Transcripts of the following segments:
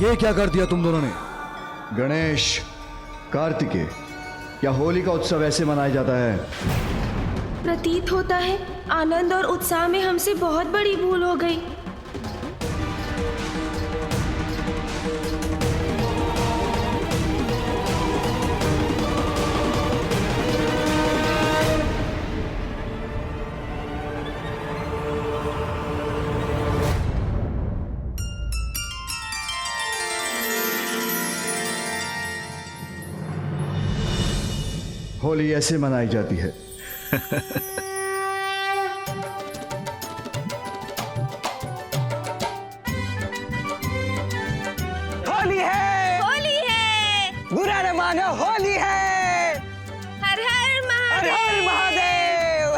ये क्या कर दिया तुम दोनों ने? गणेश, कार्तिकेय, क्या होली का उत्सव ऐसे मनाया जाता है? प्रतीत होता है आनंद और उत्साह में हमसे बहुत बड़ी भूल हो गई। होली ऐसे मनाई जाती है। होली है, होली है, बुरा न मानो, होली है। हर हर हर हर महादेव। महादेव।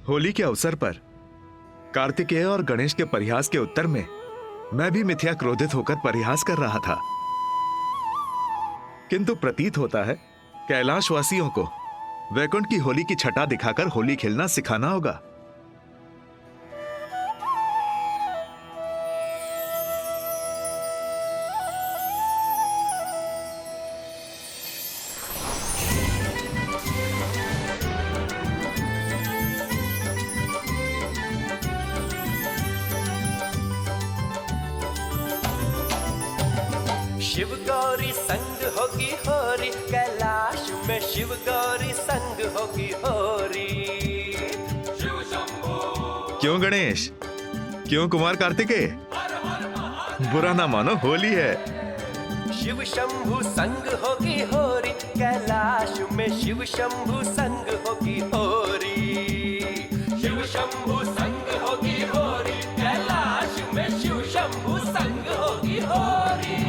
होली के अवसर पर कार्तिकेय और गणेश के परिहास के उत्तर में मैं भी मिथ्या क्रोधित होकर परिहास कर रहा था, किंतु प्रतीत होता है कैलाशवासियों को वैकुंठ की होली की छटा दिखाकर होली खेलना सिखाना होगा। शिव गौरी संग होगी होरी, कैलाश में शिव गौरी संग होगी होरी। शिव शंभू। क्यों गणेश, क्यों कुमार कार्तिकेय? बुरा ना मानो, होली है। शिव शंभू संग होगी होरी, कैलाश में शिव शंभू संग होगी होरी। शिव शंभू संग होगी होरी, कैलाश में शिव शंभू संग होगी होरी।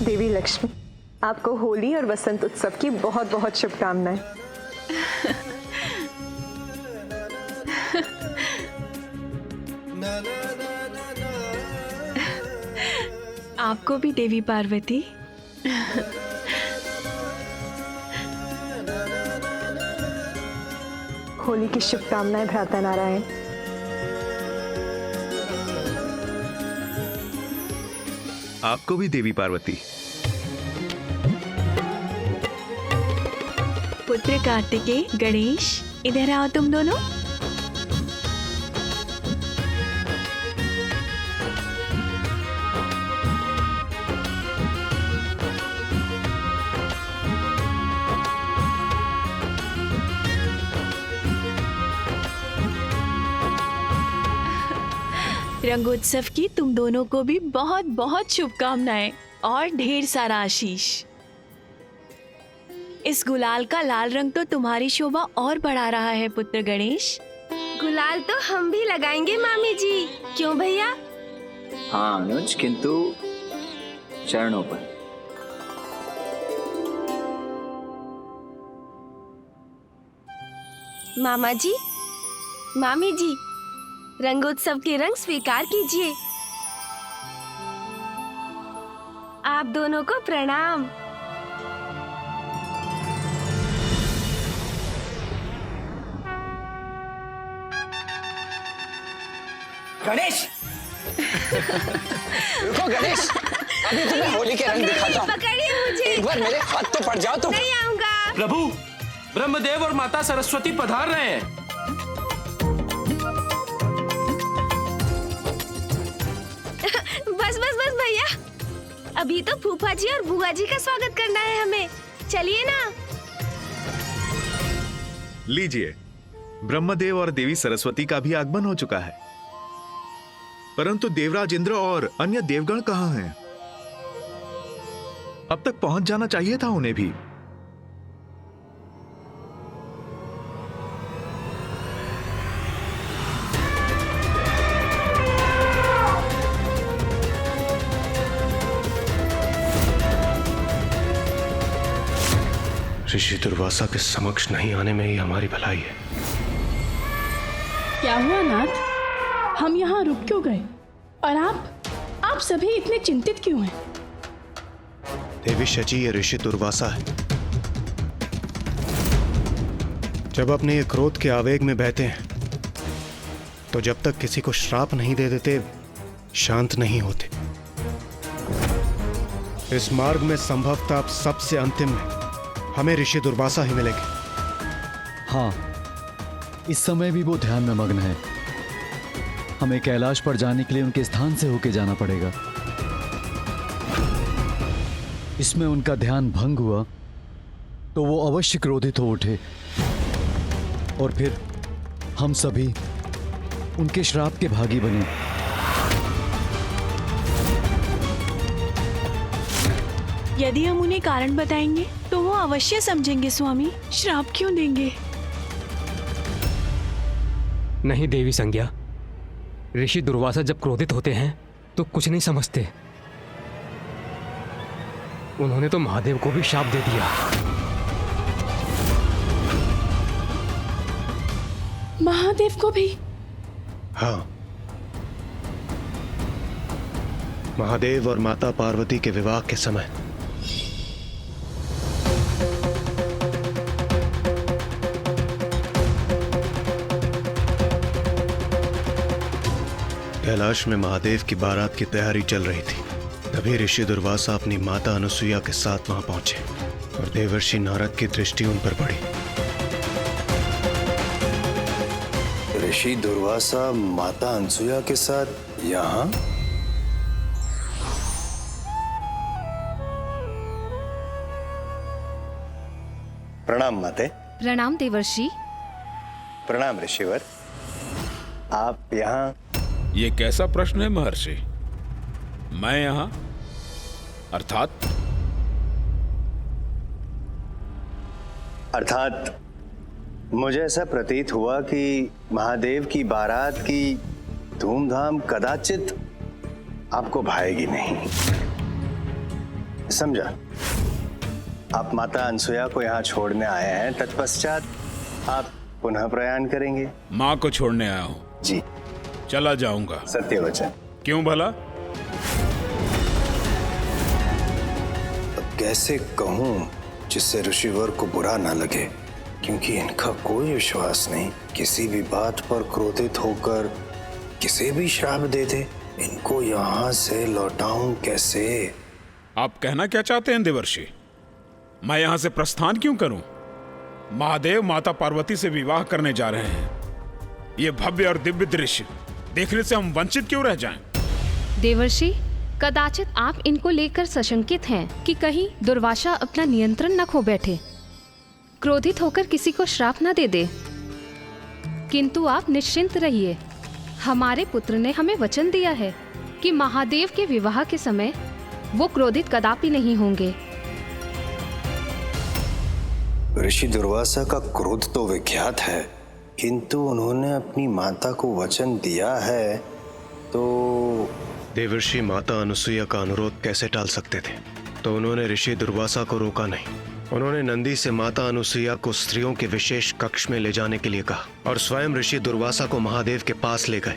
देवी लक्ष्मी, आपको होली और वसंत उत्सव की बहुत बहुत शुभकामनाएं। आपको भी देवी पार्वती। होली की शुभकामनाएं भ्राता नारायण। आपको भी देवी पार्वती। पुत्र कार्तिकेय, गणेश, इधर आओ तुम दोनों। रंगोत्सव की तुम दोनों को भी बहुत बहुत शुभकामनाएं और ढेर सारा आशीष। इस गुलाल का लाल रंग तो तुम्हारी शोभा और बढ़ा रहा है पुत्र गणेश। गुलाल तो हम भी लगाएंगे मामी जी, क्यों भैया? हाँ अनुज, किंतु चरणों पर। मामा जी, मामी जी, रंगोत्सव के रंग स्वीकार कीजिए। आप दोनों को प्रणाम। गणेश, रुको गणेश, अभी तुम्हें होली के रंग दिखाता हूँ। पकड़िए मुझे। एक बार मेरे हाथ तो पड़ जाओ तुम। नहीं आऊंगा। प्रभु, ब्रह्मदेव और माता सरस्वती पधार रहे हैं। बस बस बस भैया, अभी तो फूफा जी और बुआ जी का स्वागत करना है हमें। चलिए ना। लीजिए, ब्रह्मदेव और देवी सरस्वती का भी आगमन हो चुका है, परंतु देवराज इंद्र और अन्य देवगण कहाँ हैं? अब तक पहुंच जाना चाहिए था उन्हें भी। ऋषि दुर्वासा के समक्ष नहीं आने में ही हमारी भलाई है। क्या हुआ नाथ, हम यहाँ रुक क्यों गए? और आप सभी इतने चिंतित क्यों हैं? देवी शची, ये ऋषि दुर्वासा है। जब अपने ये क्रोध के आवेग में बहते हैं तो तो जब तक किसी को श्राप नहीं दे देते शांत नहीं होते। इस मार्ग में संभवतः सबसे अंतिम में हमें ऋषि दुर्वासा ही मिलेंगे। हाँ, इस समय भी वो ध्यान में मग्न है। हमें कैलाश पर जाने के लिए उनके स्थान से होके जाना पड़ेगा। इसमें उनका ध्यान भंग हुआ तो वो अवश्य क्रोधित हो उठे और फिर हम सभी उनके श्राप के भागी बने। यदि हम उन्हें कारण बताएंगे तो वो अवश्य समझेंगे स्वामी। श्राप क्यों देंगे? नहीं देवी संज्ञा, ऋषि दुर्वासा जब क्रोधित होते हैं तो कुछ नहीं समझते। उन्होंने तो महादेव को भी शाप दे दिया। महादेव को भी? हाँ, महादेव और माता पार्वती के विवाह के समय कैलाश में महादेव की बारात की तैयारी चल रही थी। तभी ऋषि दुर्वासा अपनी माता अनुसुईया के साथ वहां पहुंचे और देवर्षि नारद की दृष्टि उन पर पड़ी। ऋषि दुर्वासा माता अनुसुईया के साथ यहाँ? प्रणाम माते। प्रणाम देवर्षि। प्रणाम ऋषिवर। आप यहाँ? ये कैसा प्रश्न है महर्षि? मैं यहाँ अर्थात मुझे ऐसा प्रतीत हुआ कि महादेव की बारात की धूमधाम कदाचित आपको भाएगी नहीं। समझा, आप माता अनुसुईया को यहाँ छोड़ने आए हैं, तत्पश्चात आप पुनः प्रयाण करेंगे। माँ को छोड़ने आया हूँ जी। चला जाऊंगा। सत्य वचन। क्यों भला? अब कैसे कहूं जिससे ऋषिवर को बुरा ना लगे, क्योंकि इनका कोई विश्वास नहीं। किसी भी बात पर क्रोधित होकर किसे भी श्राप दे दे। इनको यहाँ से लौटाऊं कैसे? आप कहना क्या चाहते हैं देवर्षि? मैं यहाँ से प्रस्थान क्यों करूं? महादेव माता पार्वती से विवाह करने जा रहे हैं। ये भव्य और दिव्य दृश्य देखने से हम वंचित क्यों रह जाएं? देवर्षि, कदाचित आप इनको लेकर सशंकित हैं कि कहीं दुर्वासा अपना नियंत्रण न खो बैठे, क्रोधित होकर किसी को श्राप न दे दे। किंतु आप निश्चिंत रहिए, हमारे पुत्र ने हमें वचन दिया है कि महादेव के विवाह के समय वो क्रोधित कदापि नहीं होंगे। ऋषि दुर्वासा का क्रोध तो विख्यात है, किंतु उन्होंने अपनी माता को वचन दिया है तो देवर्षि माता अनुसुईया का अनुरोध कैसे टाल सकते थे? तो उन्होंने ऋषि दुर्वासा को रोका नहीं। उन्होंने नंदी से माता अनुसुईया को स्त्रियों के विशेष कक्ष में ले जाने के लिए कहा और स्वयं ऋषि दुर्वासा को महादेव के पास ले गए।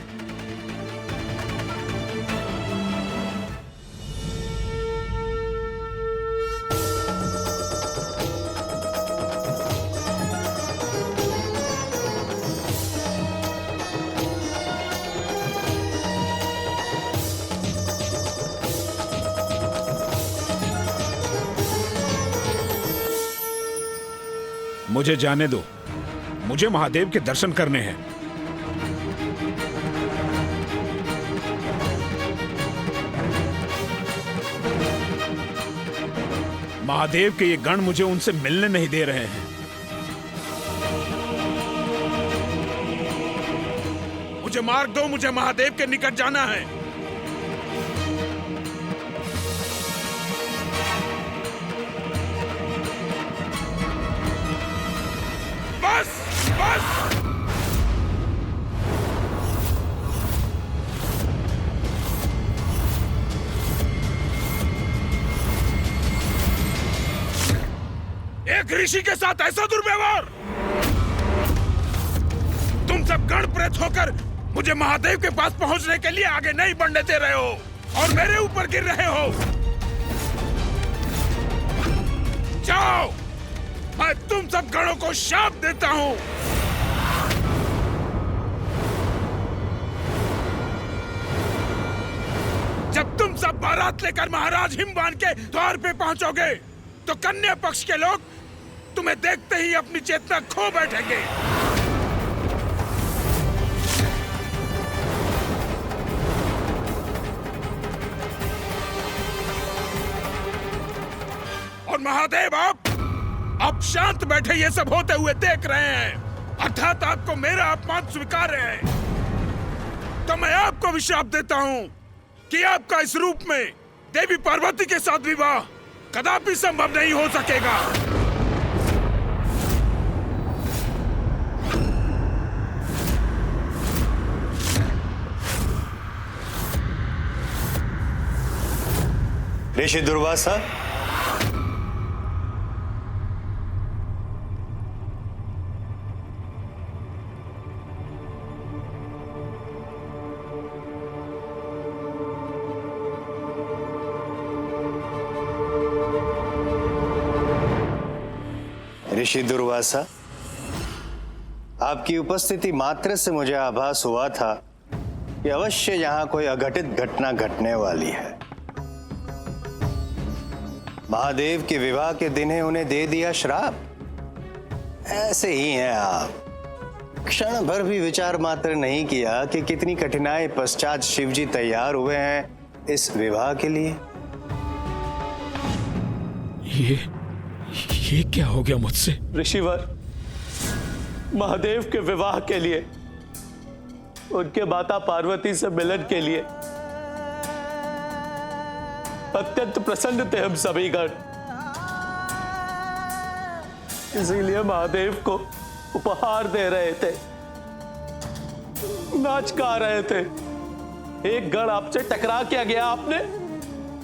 मुझे जाने दो, मुझे महादेव के दर्शन करने हैं। महादेव के ये गण मुझे उनसे मिलने नहीं दे रहे हैं। मुझे मार्ग दो, मुझे महादेव के निकट जाना है। बस बस। एक ऋषि के साथ ऐसा दुर्व्यवहार! तुम सब गण प्रेत होकर मुझे महादेव के पास पहुंचने के लिए आगे नहीं बढ़ने दे रहे हो और मेरे ऊपर गिर रहे हो। जाओ, मैं तुम सब गणों को शाप देता हूं। तुम सब बारात लेकर महाराज हिमवान के द्वार पे पहुंचोगे तो कन्या पक्ष के लोग तुम्हें देखते ही अपनी चेतना खो बैठेंगे। और महादेव आप शांत बैठे ये सब होते हुए देख रहे हैं, अर्थात आपको मेरा अपमान स्वीकार है। तो मैं आपको भी श्राप देता हूं कि आपका इस रूप में देवी पार्वती के साथ विवाह कदापि संभव नहीं हो सकेगा। ऋषि दुर्वासा, ऋषि दुर्वासा, आपकी उपस्थिति मात्र से मुझे आभास हुआ था कि अवश्य यहां कोई अघटित घटना घटने वाली है। महादेव के विवाह के दिन ही उन्हें दे दिया श्राप। ऐसे ही हैं आप। क्षण भर भी विचार मात्र नहीं किया कि कितनी कठिनाई पश्चात शिवजी तैयार हुए हैं इस विवाह के लिए। ये क्या हो गया मुझसे? ऋषिवर, महादेव के विवाह के लिए, उनके माता पार्वती से मिलन के लिए अत्यंत प्रसन्न थे हम सभी गण। इसीलिए महादेव को उपहार दे रहे थे, नाच गा रहे थे। एक गण आपसे टकरा क्या गया, आपने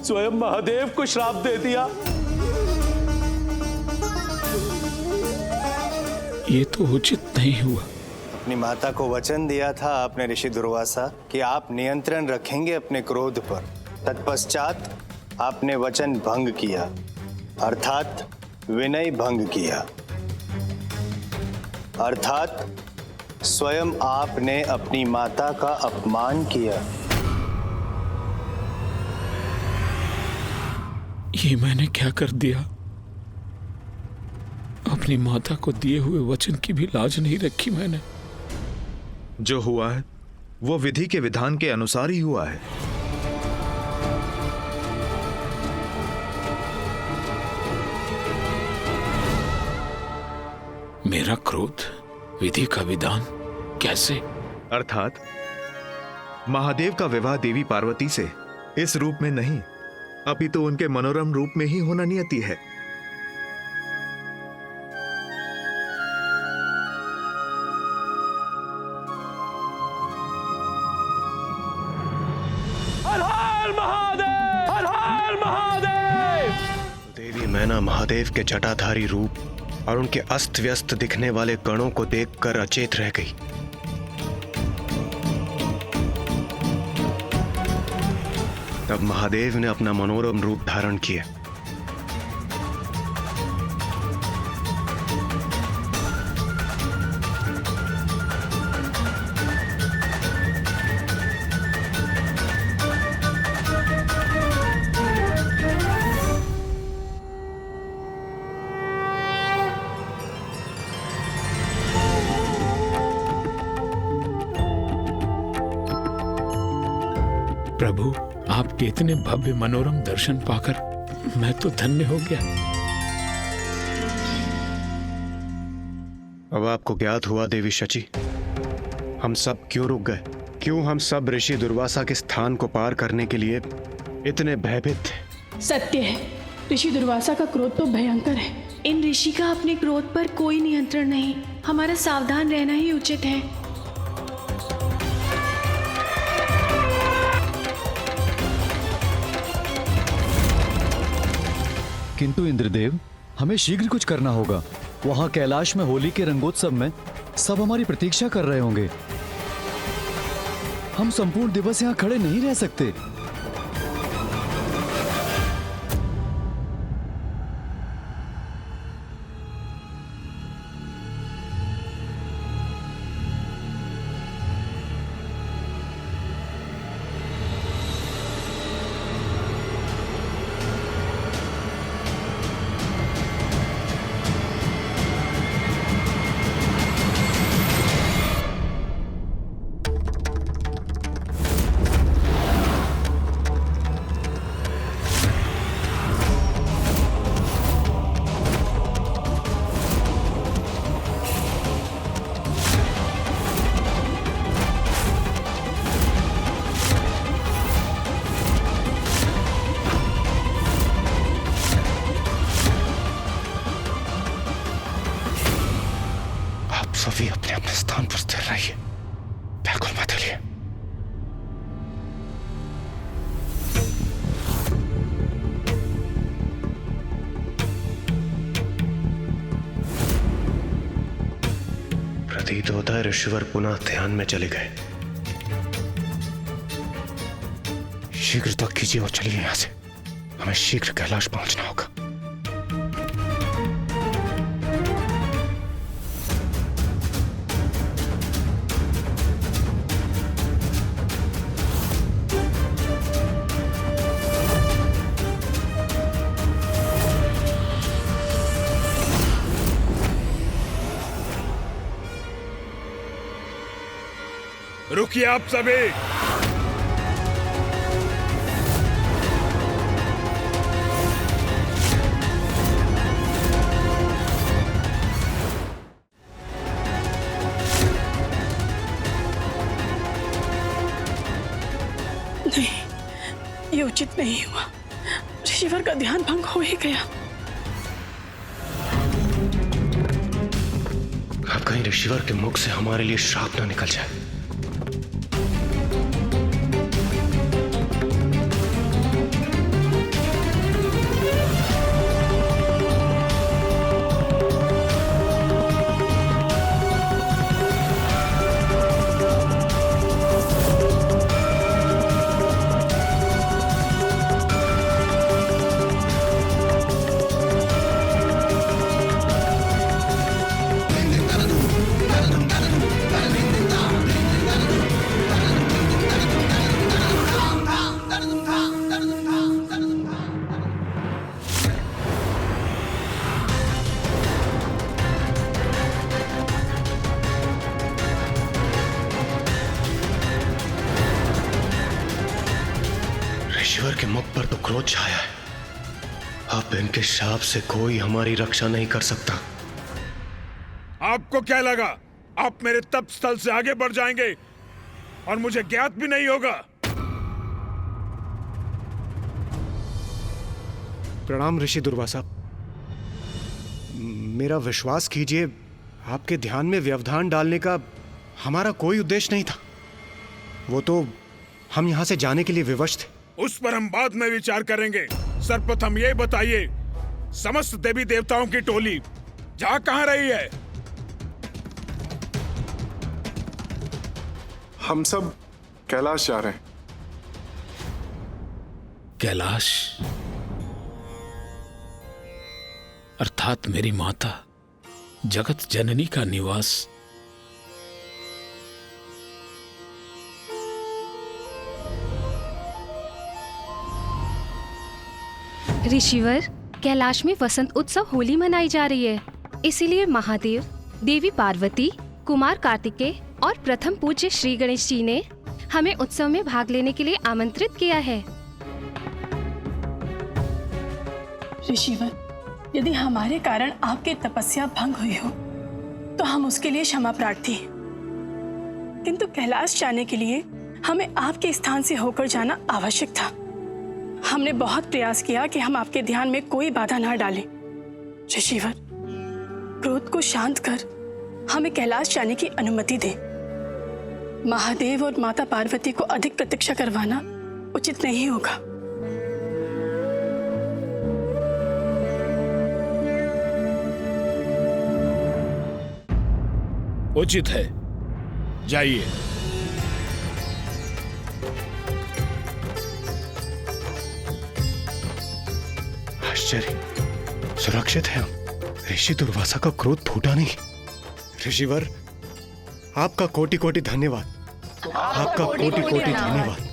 स्वयं महादेव को श्राप दे दिया। ये तो उचित नहीं हुआ। अपनी माता को वचन दिया था आपने ऋषि दुर्वासा कि आप नियंत्रण रखेंगे अपने क्रोध पर। तत्पश्चात आपने वचन भंग किया, अर्थात विनय भंग किया। अर्थात स्वयं आपने अपनी माता का अपमान किया। ये मैंने क्या कर दिया? अपनी माता को दिए हुए वचन की भी लाज नहीं रखी मैंने। जो हुआ है वो विधि के विधान के अनुसार ही हुआ है। मेरा क्रोध विधि का विधान कैसे? अर्थात महादेव का विवाह देवी पार्वती से इस रूप में नहीं, अपितु उनके मनोरम रूप में ही होना नियति है। देवी मैना महादेव के जटाधारी रूप और उनके अस्त व्यस्त दिखने वाले गणों को देखकर अचेत रह गई। तब महादेव ने अपना मनोरम रूप धारण किया। प्रभु, आपके इतने भव्य मनोरम दर्शन पाकर मैं तो धन्य हो गया। अब आपको ज्ञात हुआ देवी शची, हम सब क्यों रुक गए, क्यों हम सब ऋषि दुर्वासा के स्थान को पार करने के लिए इतने भयभीत थे। सत्य है, ऋषि दुर्वासा का क्रोध तो भयंकर है। इन ऋषि का अपने क्रोध पर कोई नियंत्रण नहीं, हमारा सावधान रहना ही उचित है। किंतु इंद्रदेव, हमें शीघ्र कुछ करना होगा। वहां कैलाश में होली के रंगोत्सव में सब हमारी प्रतीक्षा कर रहे होंगे। हम संपूर्ण दिवस यहां खड़े नहीं रह सकते। सभी अपने अपने स्थान पर स्थिर रहिए, बिल्कुल मत हिलिए। प्रतीत होता है ऋषिवर पुनः ध्यान में चले गए। शीघ्रता कीजिए और चलिए यहां से, हमें शीघ्र कैलाश पहुंचना होगा। रुकिए आप सभी। नहीं, ये उचित नहीं हुआ। ऋषिवर का ध्यान भंग हो ही गया। अब कहीं ऋषिवर के मुख से हमारे लिए श्राप ना निकल जाए। ऋषिवर के मुख पर तो क्रोध छाया है। अब इनके शाप से कोई हमारी रक्षा नहीं कर सकता। आपको क्या लगा आप मेरे तप स्थल से आगे बढ़ जाएंगे और मुझे ज्ञात भी नहीं होगा? प्रणाम ऋषि दुर्वासा। मेरा विश्वास कीजिए, आपके ध्यान में व्यवधान डालने का हमारा कोई उद्देश्य नहीं था। वो तो हम यहां से जाने के लिए विवश थे। उस पर हम बाद में विचार करेंगे। सर्वप्रथम ये बताइए, समस्त देवी देवताओं की टोली जा कहां रही है? हम सब कैलाश जा रहे हैं। कैलाश अर्थात मेरी माता जगत जननी का निवास। ऋषिवर, कैलाश में वसंत उत्सव होली मनाई जा रही है, इसीलिए महादेव, देवी पार्वती, कुमार कार्तिकेय और प्रथम पूज्य श्री गणेश जी ने हमें उत्सव में भाग लेने के लिए आमंत्रित किया है। ऋषिवर, यदि हमारे कारण आपकी तपस्या भंग हुई हो तो हम उसके लिए क्षमा प्रार्थी हैं। किंतु कैलाश जाने के लिए हमें आपके स्थान से होकर जाना आवश्यक था। हमने बहुत प्रयास किया कि हम आपके ध्यान में कोई बाधा ना डालें। ऋषिवर, क्रोध को शांत कर हमें कैलाश जाने की अनुमति दें। महादेव और माता पार्वती को अधिक प्रतीक्षा करवाना उचित नहीं होगा। उचित है, जाइए। आश्चर्य, सुरक्षित है हम। ऋषि दुर्वासा का क्रोध फूटा नहीं। ऋषिवर, आपका कोटि कोटि धन्यवाद। आपका कोटि कोटि धन्यवाद।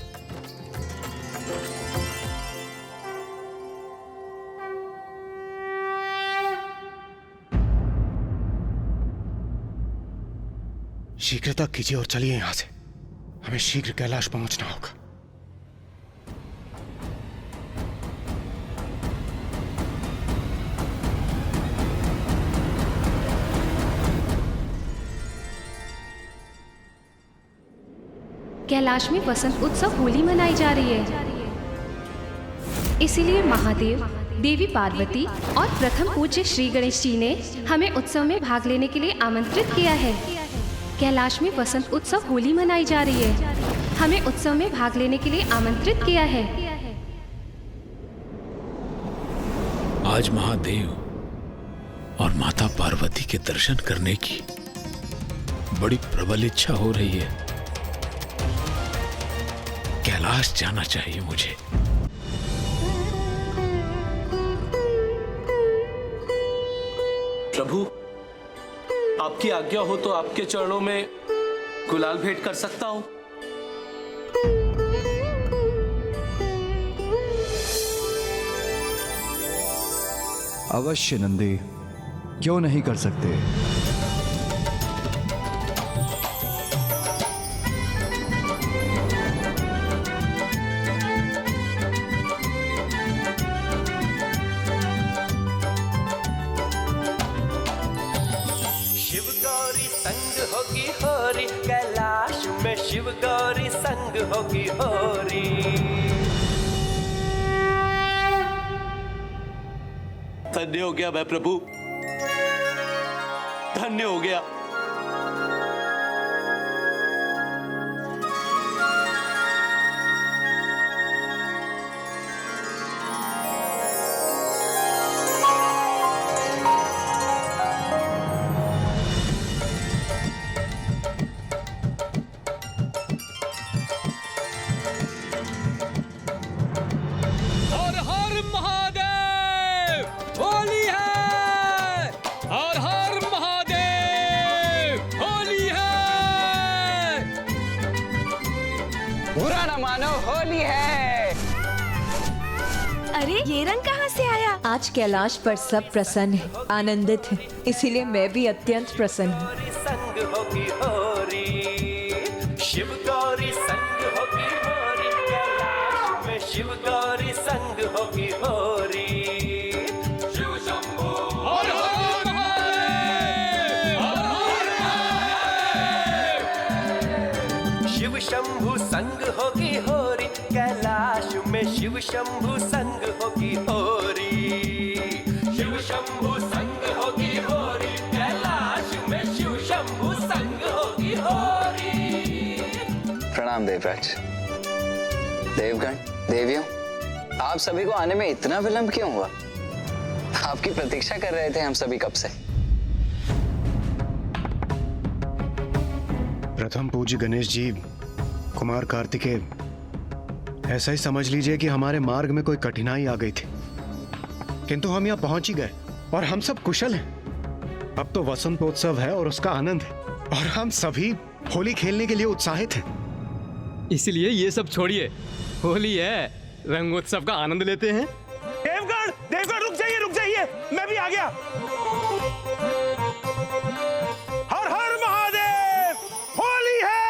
शीघ्रता कीजिए और चलिए यहां से, हमें शीघ्र कैलाश पहुंचना होगा। कैलाश में वसंत उत्सव होली मनाई जा रही है, इसीलिए महादेव, देवी पार्वती और प्रथम पूज्य श्री गणेश जी ने हमें उत्सव में भाग लेने के लिए आमंत्रित किया है। कैलाश में वसंत उत्सव होली मनाई जा रही है। हमें उत्सव में भाग लेने के लिए आमंत्रित किया है। आज महादेव और माता पार्वती के दर्शन करने की बड़ी प्रबल इच्छा हो रही है। कैलाश जाना चाहिए मुझे। प्रभु, आपकी आज्ञा हो तो आपके चरणों में गुलाल भेंट कर सकता हूं। अवश्य नंदी, क्यों नहीं कर सकते। शिव गौरी संग होगी होरी, कैलाश में शिव गौरी संग होगी होरी। धन्य हो गया मैं प्रभु, धन्य हो गया। हर हर महादेव, होली है। हर हर महादेव, होली है। बुरा न मानो, होली है। अरे ये रंग कहाँ से आया? आज कैलाश पर सब प्रसन्न है, आनंदित है, इसीलिए मैं भी अत्यंत प्रसन्न हूँ। संग होगी होरी, शिव गौरी संग होगी होरी, कैलाश में शिव गौरी संग होगी होरी। शिव शंभू हर हर महादेव, हर हर महादेव। शिव शंभू संग होगी होरी, कैलाश में शिव शंभू संग होगी होरी। शिव शंभू संग होगी होरी, कैलाश में शिव शंभू संग होगी होरी। प्रणाम देवराज। देवगण, देवियों, आप सभी को आने में इतना विलंब क्यों हुआ? आपकी प्रतीक्षा कर रहे थे हम सभी कब से। प्रथम पूज्य गणेश जी, कुमार कार्तिकेय, ऐसा ही समझ लीजिए कि हमारे मार्ग में कोई कठिनाई आ गई थी, किंतु हम यहाँ पहुंच ही गए और हम सब कुशल हैं। अब तो वसंतोत्सव है और उसका आनंद है और हम सभी होली खेलने के लिए उत्साहित हैं। इसलिए ये सब छोड़िए, होली है, रंगोत्सव का आनंद लेते हैं। देवगण, देवगण रुक जाइए, मैं भी आ गया। हर हर महादेव, होली है।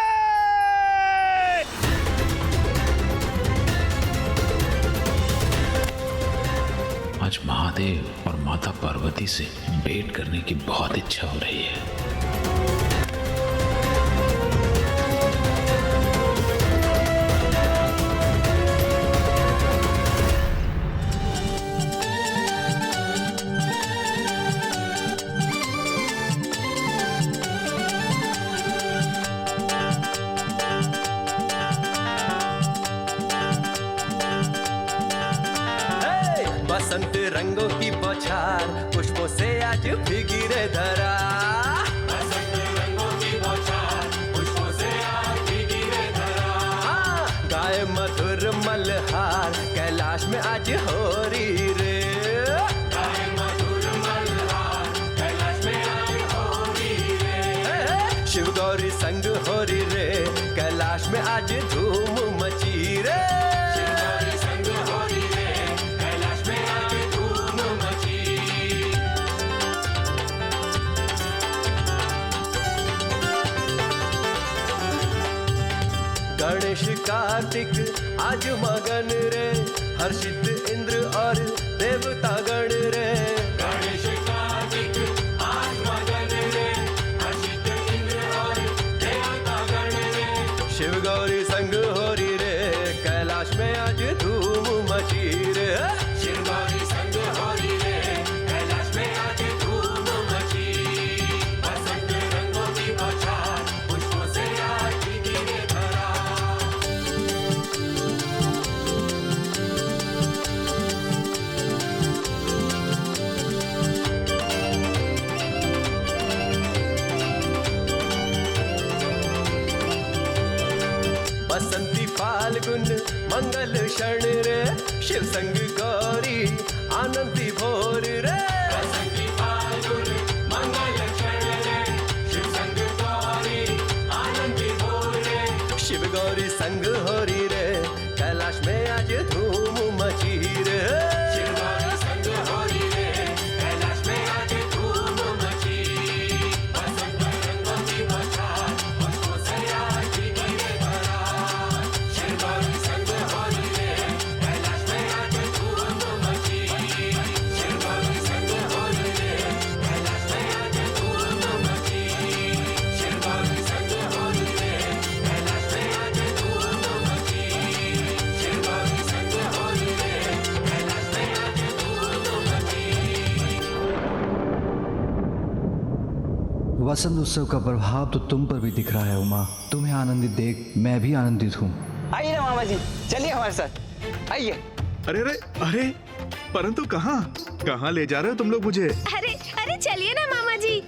आज महादेव और माता पार्वती से भेंट करने की बहुत इच्छा हो रही है। बसंत रंगों की बौछार, पुष्पों से आज भीगी रे धरा। बसंत रंगों की बौछार, पुष्पों से आज भीगी रे धरा। गाए मधुर मल्हार, कैलाश में आज होरी रे। गाए मधुर मल्हार, कैलाश में आज होरी रे। शिव गौरी संग होरी रे, कैलाश में आज धूम मची रे। शिव गौरी संग होरी रे, कैलाश में आज धूम मची। गणेश कार्तिक आज मगन रे, हर्षित इंद्र और देवता गण रे। गणेश कार्तिक आज मगन रे, हर्षित इंद्र और देवता गण रे। शिव गौरी संग होरी रे, कैलाश में आज धूम मची रे। शिव गौरी संग होरी रे, कैलाश में आज धूम मची। बसंत रंगों की बौछार, वसंत उत्सव का प्रभाव तो तुम पर भी दिख रहा है उमा। तुम्हें आनंदित देख मैं भी आनंदित हूँ। आइए ना मामा जी, चलिए हमारे साथ आइए। अरे अरे अरे, परंतु कहाँ कहाँ ले जा रहे हो तुम लोग मुझे? अरे अरे चलिए ना मामा जी,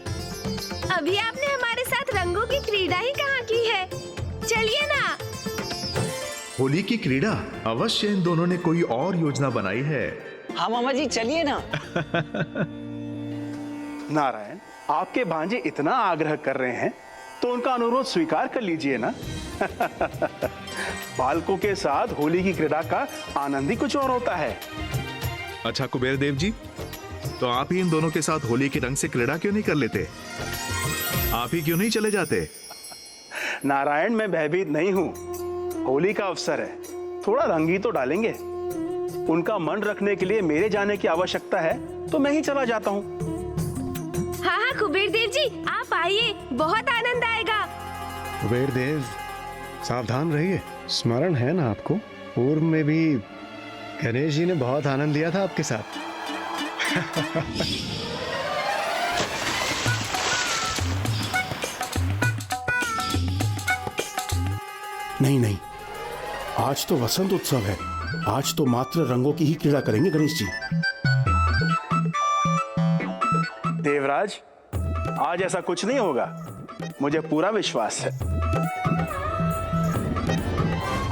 अभी आपने हमारे साथ रंगों की क्रीड़ा ही कहाँ की है, चलिए ना। होली की क्रीड़ा? अवश्य इन दोनों ने कोई और योजना बनाई है। हाँ मामा जी चलिए ना। नारायण, आपके भांजे इतना आग्रह कर रहे हैं तो उनका अनुरोध स्वीकार कर लीजिए ना। बालकों के साथ होली की क्रीड़ा का आनंद ही कुछ और होता है। अच्छा कुबेर देव जी, तो आप ही इन दोनों के साथ होली के रंग से क्रीड़ा क्यों नहीं कर लेते? आप ही क्यों नहीं चले जाते? नारायण, मैं भयभीत नहीं हूँ। होली का अवसर है, थोड़ा रंग ही तो डालेंगे। उनका मन रखने के लिए मेरे जाने की आवश्यकता है तो मैं ही चला जाता हूँ। हाँ हाँ कुबेर देव जी, आप आइए, बहुत आनंद आएगा। कुबेर देव, सावधान रहिए। स्मरण है ना आपको, पूर्व में भी गणेश जी ने बहुत आनंद लिया था आपके साथ। नहीं नहीं, आज तो वसंत उत्सव है, आज तो मात्र रंगों की ही क्रीड़ा करेंगे गणेश जी। देवराज, आज ऐसा कुछ नहीं होगा, मुझे पूरा विश्वास है।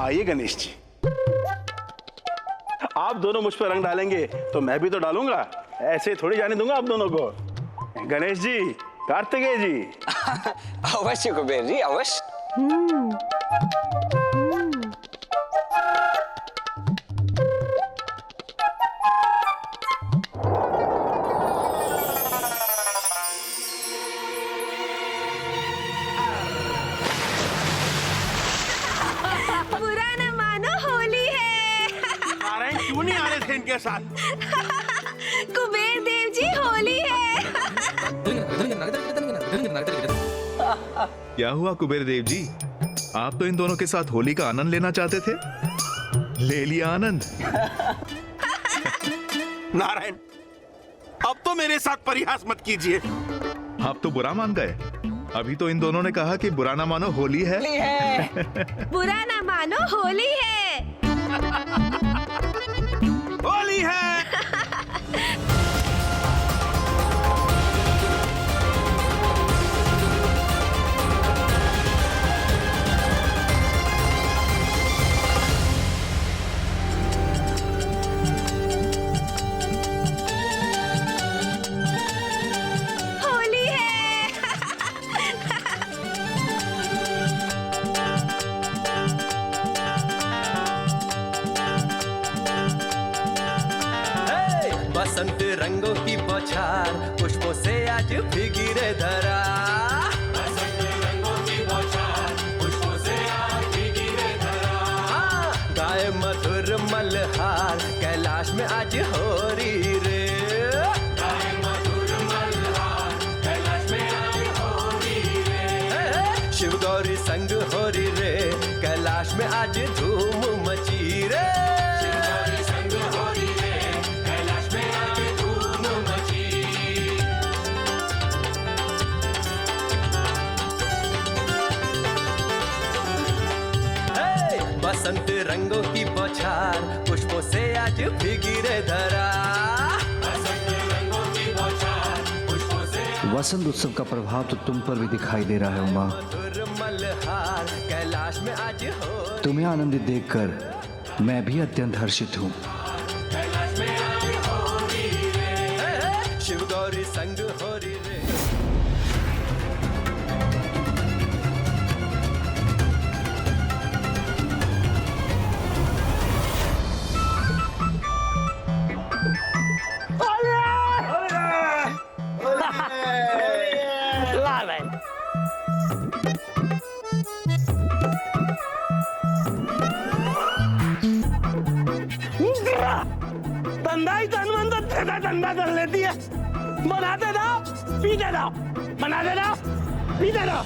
आइए गणेश जी, आप दोनों मुझ पर रंग डालेंगे तो मैं भी तो डालूंगा, ऐसे थोड़ी जाने दूंगा आप दोनों को। गणेश जी, कार्तिकेय जी। अवश्य कुबेर जी, अवश्य। बुरा न मानो, होली है। नारायण क्यों नहीं आ रहे थे इनके साथ? कुबेर देव जी, होली है। क्या हुआ कुबेर देव जी, आप तो इन दोनों के साथ होली का आनंद लेना चाहते थे, ले लिया आनंद। नारायण, अब तो मेरे साथ परिहास मत कीजिए। आप तो बुरा मान गए। अभी तो इन दोनों ने कहा कि बुरा ना मानो, होली है। बुरा न मानो, होली है। होली है। होली है। बसंत रंगों की बौछार, पुष्पों से आज भीगी रे धरा। बसंत रंगों की बौछार, पुष्पों से आज भीगी रे धरा। गाए मधुर मल्हार, कैलाश में आज हो रही रे। गाए मधुर मल्हार, कैलाश में आज हो रही रे। शिव गौरी संग हो रही रे, कैलाश में आज धूम मची रे। शिव गौरी संग हो रही रे, कैलाश में आज धूम मची। बसंत रंगों की बौछार, पुष्पों से आज भीगी रे धरा। बसंत रंगों की बौछार, पुष्पों से। वसंत उत्सव का प्रभाव तो तुम पर भी दिखाई दे रहा है उमा। मल्हार, कैलाश में आज हो। तुम्हें आनंदित देखकर मैं भी अत्यंत हर्षित हूँ। कैलाश में आज हो रही रे। शिव गौरी संग हो रही रे। धंधा ही धनवंत तेरा धंधा कर लेती है। बनाते जाओ, पीते जाओ, बनाते जाओ, पीते जाओ।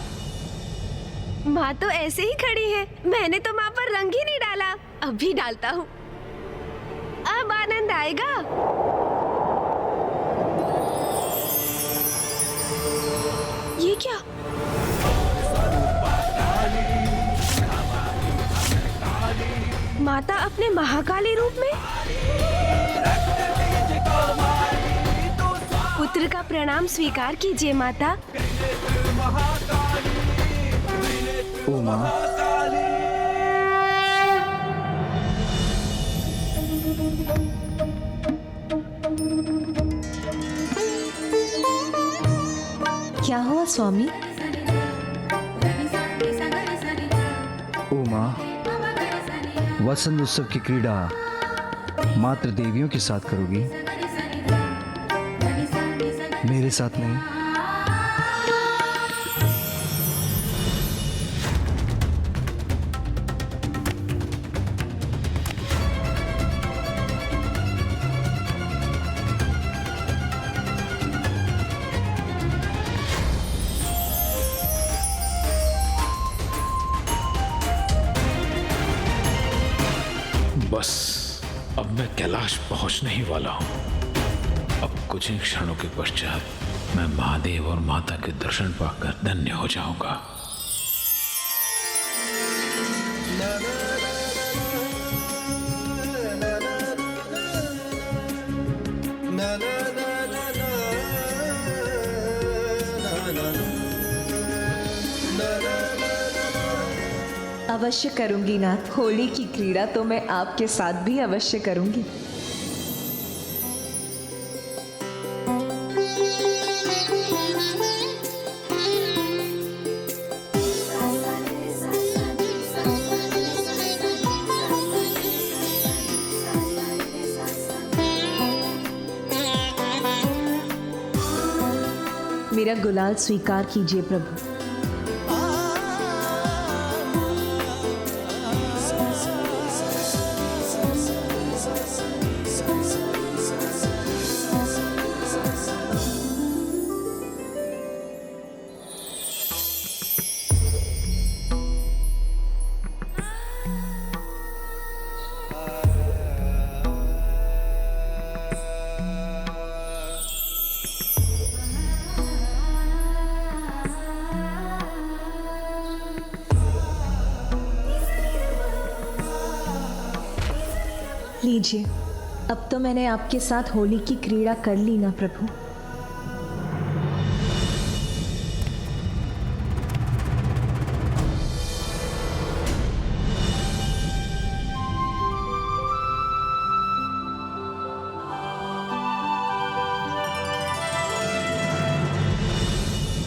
माँ तो ऐसे ही खड़ी है, मैंने तो माँ पर रंग ही नहीं डाला, अब भी डालता हूँ, अब आनंद आएगा। ये क्या? माता अपने महाकाली रूप में? पुत्र का प्रणाम स्वीकार कीजिए माता। उमा, क्या हुआ स्वामी? उमा, वसंत उत्सव की क्रीड़ा मात्र देवियों के साथ करोगी, मेरे साथ नहीं। बस अब मैं कैलाश पहुंचने ही वाला हूं। अब कुछ ही क्षणों के पश्चात मैं महादेव और माता के दर्शन पाकर धन्य हो जाऊंगा। अवश्य करूंगी नाथ। होली की क्रीड़ा तो मैं आपके साथ भी अवश्य करूंगी। मेरा गुलाल स्वीकार कीजिए प्रभु। लीजिए, अब तो मैंने आपके साथ होली की क्रीड़ा कर ली ना प्रभु।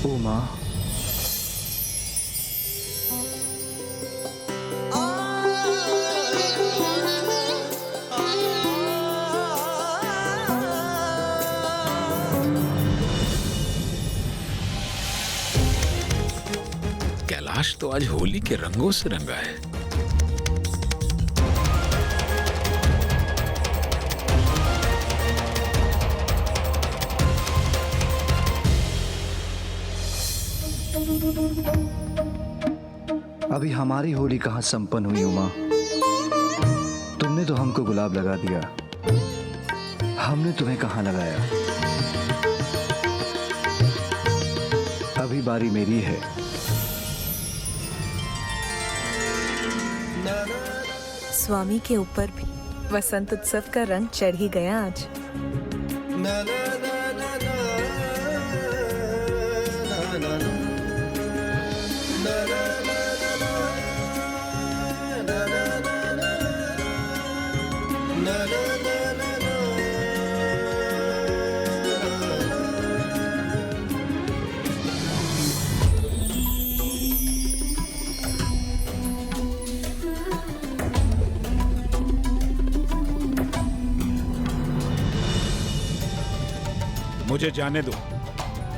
उमा, कैलाश तो आज होली के रंगों से रंगा है। अभी हमारी होली कहाँ संपन्न हुई उमा? तुमने तो हमको गुलाब लगा दिया, हमने तुम्हें कहाँ लगाया? अभी बारी मेरी है। स्वामी के ऊपर भी वसंत उत्सव का रंग चढ़ ही गया आज। मुझे जाने दो,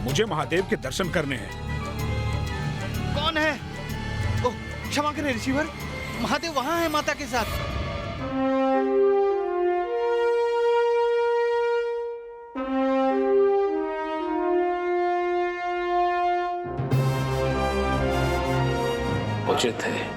मुझे महादेव के दर्शन करने हैं। कौन है? ओह, क्षमा करें ऋषिवर, महादेव वहां है माता के साथ। उचित है।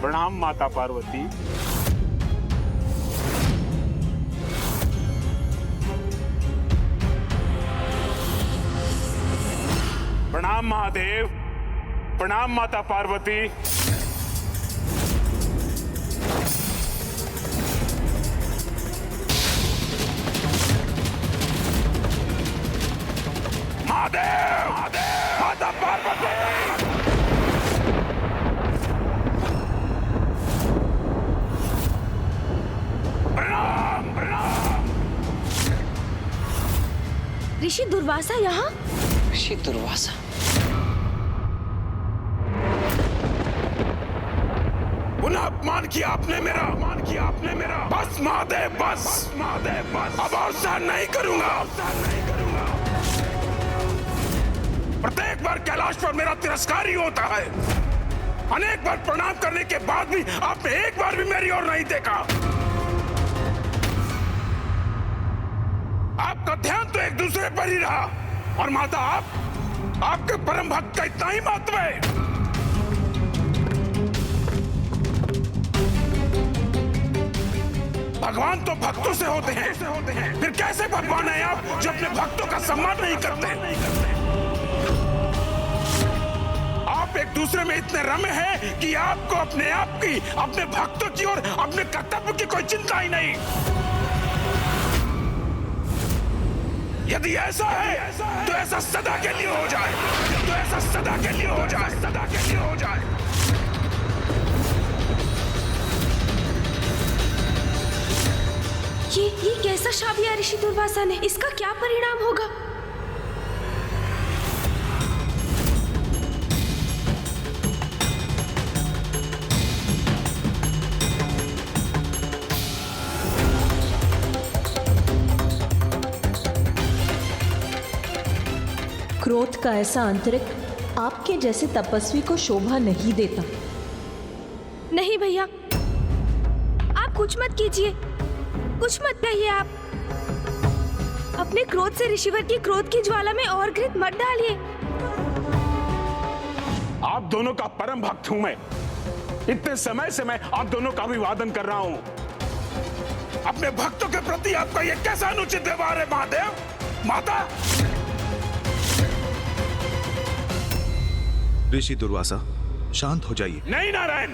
प्रणाम माता पार्वती। प्रणाम महादेव। प्रणाम माता पार्वती। महादेव, माता पार्वती। प्रणाम प्रणाम। ऋषि दुर्वासा यहाँ? ऋषि दुर्वासा? पुनः अपमान किया आपने मेरा, अपमान किया आपने मेरा। बस महादेव, बस महादेव, बस। अब और सहन नहीं करूंगा, सहन नहीं करूंगा। प्रत्येक बार कैलाश पर मेरा तिरस्कार ही होता है। अनेक बार प्रणाम करने के बाद भी आपने एक बार भी मेरी ओर नहीं देखा। आपका ध्यान तो एक दूसरे पर ही रहा। और माता, आपके परम भक्त का इतना ही महत्व है। भगवान तो भक्तों से होते हैं। फिर कैसे भगवान है आप जो अपने भक्तों का सम्मान नहीं करते? आप एक दूसरे में इतने रमे हैं कि आपको अपने आप की, अपने भक्तों की और अपने कर्तव्य की कोई चिंता ही नहीं। यदि ऐसा है तो ऐसा सदा के लिए हो जाए, तो ऐसा सदा के लिए हो जाए, सदा के लिए हो जाए। ये कैसा शाप दिया ऋषि दुर्वासा ने? इसका क्या परिणाम होगा? क्रोध का ऐसा आंतरिक आपके जैसे तपस्वी को शोभा नहीं देता। नहीं भैया, आप कुछ मत कीजिए, कुछ मत कहिए। आप अपने क्रोध से ऋषिवर की क्रोध की ज्वाला में और घृत मत डालिए। आप दोनों का परम भक्त हूं मैं। इतने समय से मैं आप दोनों का अभिवादन कर रहा हूं। अपने भक्तों के प्रति आपका यह कैसा अनुचित व्यवहार है महादेव? माता, ऋषि दुर्वासा, शांत हो जाइए। नहीं नारायण,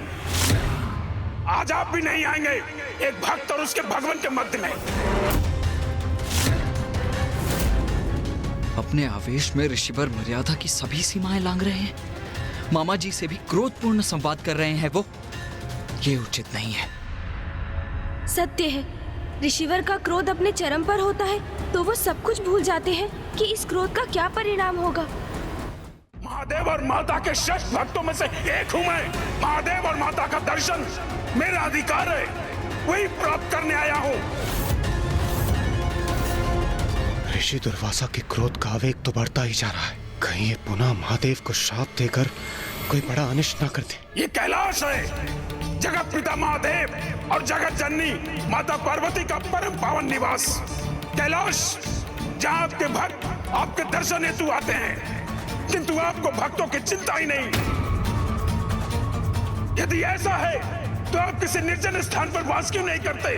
आज आप भी नहीं आएंगे एक भक्त और उसके भगवान के मध्य में। अपने आवेश में ऋषिवर मर्यादा की सभी सीमाएं लांघ रहे हैं। मामा जी से भी क्रोधपूर्ण संवाद कर रहे हैं वो। ये उचित नहीं है। सत्य है, ऋषिवर का क्रोध अपने चरम पर होता है तो वो सब कुछ भूल जाते हैं कि इस क्रोध का क्या परिणाम होगा। महादेव और माता के श्रेष्ठ भक्तों में से एक हूं मैं। महादेव और माता का दर्शन मेरा अधिकार है, वही प्राप्त करने आया हूं। ऋषि दुर्वासा के क्रोध का आवेग तो बढ़ता ही जा रहा है। कहीं ये पुनः महादेव को श्राप देकर कोई बड़ा अनिष्ट ना कर दे। ये कैलाश है, जगत पिता महादेव और जगत जननी माता पार्वती का परम पावन निवास। कैलाश जहाँ आपके भक्त आपके दर्शन हेतु आते हैं, किंतु आपको भक्तों की चिंता ही नहीं। यदि ऐसा है तो आप किसी निर्जन स्थान पर वास क्यों नहीं करते,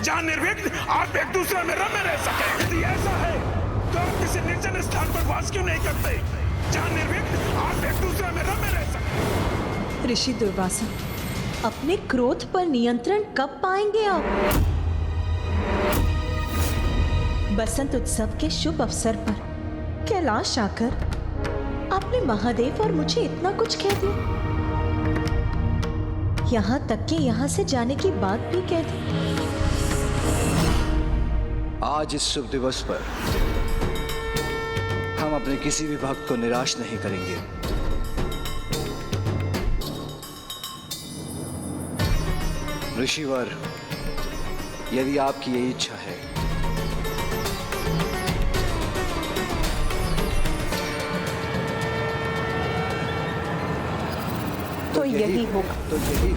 जहाँ निर्विघ्न आप एक दूसरे में रमे रह सके? यदि ऐसा है तो आप किसी निर्जन स्थान पर वास क्यों नहीं करते, जहाँ निर्विघ्न आप एक दूसरे में रमे रह सके? ऋषि दुर्वासा, अपने क्रोध पर नियंत्रण कब पाएंगे आप? बसंत उत्सव के शुभ अवसर पर कैलाश आकर आपने महादेव और मुझे इतना कुछ कह दिया। यहाँ तक कि यहाँ से जाने की बात भी कह दी। आज इस शुभ दिवस पर हम अपने किसी भी भक्त को निराश नहीं करेंगे। ऋषिवर, यदि आपकी यही इच्छा है तो यही होगा। तो यही